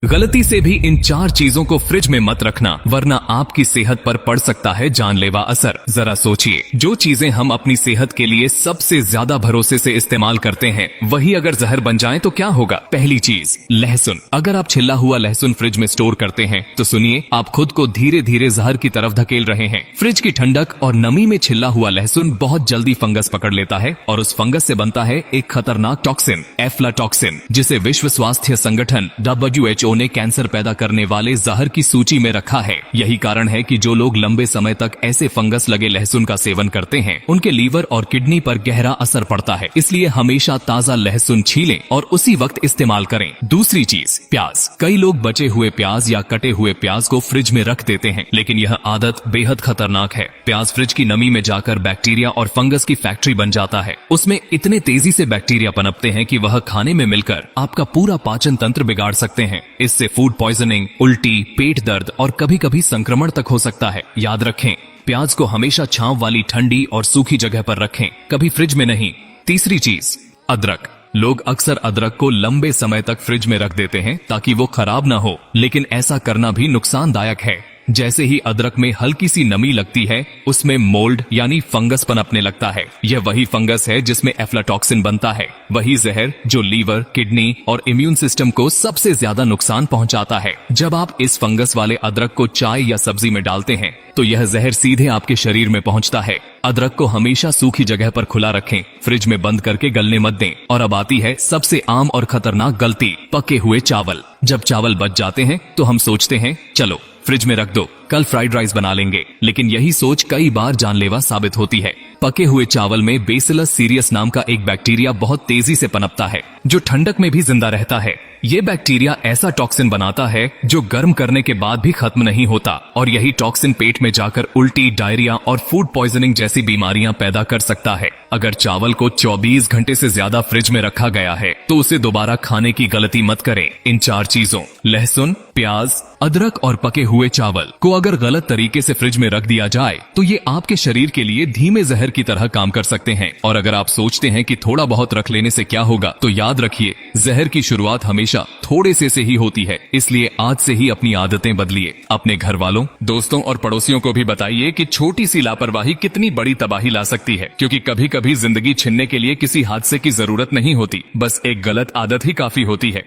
गलती से भी इन 4 चीजों को फ्रिज में मत रखना, वरना आपकी सेहत पर पड़ सकता है जानलेवा असर। जरा सोचिए, जो चीजें हम अपनी सेहत के लिए सबसे ज्यादा भरोसे से इस्तेमाल करते हैं, वही अगर जहर बन जाए तो क्या होगा। पहली चीज, लहसुन। अगर आप छिला हुआ लहसुन फ्रिज में स्टोर करते हैं तो सुनिए, आप खुद को धीरे धीरे जहर की तरफ धकेल रहे हैं। फ्रिज की ठंडक और नमी में छिला हुआ लहसुन बहुत जल्दी फंगस पकड़ लेता है और उस फंगस से बनता है एक खतरनाक टॉक्सिन, एफ्लाटॉक्सिन, जिसे विश्व स्वास्थ्य संगठन WHO ने कैंसर पैदा करने वाले जहर की सूची में रखा है। यही कारण है कि जो लोग लंबे समय तक ऐसे फंगस लगे लहसुन का सेवन करते हैं, उनके लीवर और किडनी पर गहरा असर पड़ता है। इसलिए हमेशा ताजा लहसुन छीलें और उसी वक्त इस्तेमाल करें। दूसरी चीज, प्याज। कई लोग बचे हुए प्याज या कटे हुए प्याज को फ्रिज में रख देते हैं, लेकिन यह आदत बेहद खतरनाक है। प्याज फ्रिज की नमी में जाकर बैक्टीरिया और फंगस की फैक्ट्री बन जाता है। उसमें इतने तेजी से बैक्टीरिया पनपते हैं कि वह खाने में मिलकर आपका पूरा पाचन तंत्र बिगाड़ सकते हैं। इससे फूड पॉइजनिंग, उल्टी, पेट दर्द और कभी कभी संक्रमण तक हो सकता है। याद रखें, प्याज को हमेशा छांव वाली ठंडी और सूखी जगह पर रखें, कभी फ्रिज में नहीं। तीसरी चीज, अदरक। लोग अक्सर अदरक को लंबे समय तक फ्रिज में रख देते हैं ताकि वो खराब ना हो, लेकिन ऐसा करना भी नुकसानदायक है। जैसे ही अदरक में हल्की सी नमी लगती है, उसमें मोल्ड यानी फंगस पनपने लगता है। यह वही फंगस है जिसमें एफ्लाटॉक्सिन बनता है, वही जहर जो लीवर, किडनी और इम्यून सिस्टम को सबसे ज्यादा नुकसान पहुंचाता है। जब आप इस फंगस वाले अदरक को चाय या सब्जी में डालते हैं तो यह जहर सीधे आपके शरीर में पहुंचता है। अदरक को हमेशा सूखी जगह पर खुला रखें, फ्रिज में बंद करके गलने मत दें। और अब आती है सबसे आम और खतरनाक गलती, पके हुए चावल। जब चावल बच जाते हैं तो हम सोचते हैं चलो फ्रिज में रख दो, कल फ्राइड राइस बना लेंगे, लेकिन यही सोच कई बार जानलेवा साबित होती है। पके हुए चावल में बेसिलस सीरियस नाम का एक बैक्टीरिया बहुत तेजी से पनपता है, जो ठंडक में भी जिंदा रहता है। ये बैक्टीरिया ऐसा टॉक्सिन बनाता है जो गर्म करने के बाद भी खत्म नहीं होता, और यही टॉक्सिन पेट में जाकर उल्टी, डायरिया और फूड पॉइजनिंग जैसी बीमारियां पैदा कर सकता है। अगर चावल को 24 घंटे से ज्यादा फ्रिज में रखा गया है तो उसे दोबारा खाने की गलती मत करें। इन 4 चीजों, लहसुन, प्याज, अदरक और पके हुए चावल को अगर गलत तरीके से फ्रिज में रख दिया जाए तो ये आपके शरीर के लिए धीमे जहर की तरह काम कर सकते हैं। और अगर आप सोचते हैं कि थोड़ा बहुत रख लेने से क्या होगा, तो याद रखिए, जहर की शुरुआत हमेशा थोड़े से ही होती है। इसलिए आज से ही अपनी आदतें बदलिए। अपने घर वालों, दोस्तों और पड़ोसियों को भी बताइए कि छोटी सी लापरवाही कितनी बड़ी तबाही ला सकती है, क्योंकि कभी कभी जिंदगी छीनने के लिए किसी हादसे की जरूरत नहीं होती, बस एक गलत आदत ही काफी होती है।